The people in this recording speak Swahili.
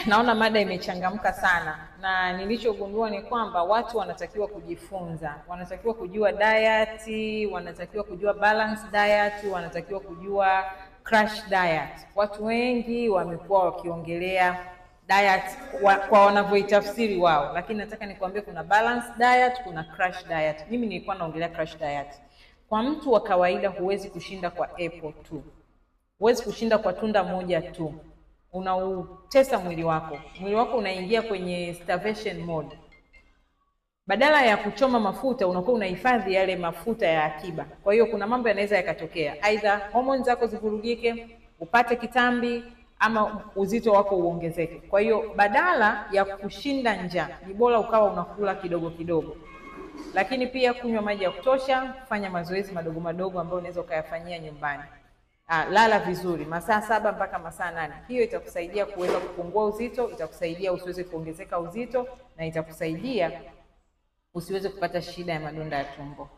Naona mada imechangamka sana, na nilichogundua ni kwamba watu wanatakiwa kujifunza, wanatakiwa kujua diet, wanatakiwa kujua balanced diet, wanatakiwa kujua crash diet. Watu wengi wamekuwa wakiongelea diet kwa wanavyoitafsiri wao, lakini nataka nikwambie kuna balanced diet, kuna crash diet. Mimi nilikuwa naongelea crash diet. Kwa mtu wa kawaida huwezi kushinda kwa apple tu, huwezi kushinda kwa tunda moja tu. Unautesa mwili wako unaingia kwenye starvation mode. Badala ya kuchoma mafuta unakuwa unahifadhi yale mafuta ya akiba. Kwa hiyo kuna mambo yanaweza yakatokea, aidha hormones zako zivurugike, upate kitambi, ama uzito wako uongezeke. Kwa hiyo badala ya kushinda njaa ni bora ukawa unakula kidogo kidogo, lakini pia kunywa maji ya kutosha, kufanya mazoezi madogo madogo ambayo unaweza ukayafanyia nyumbani. Lala vizuri masaa 7 mpaka masaa 8. Hiyo itakusaidia kuweza kupungua uzito, itakusaidia usiweze kuongezeka uzito, na itakusaidia usiweze kupata shida ya madonda ya tumbo.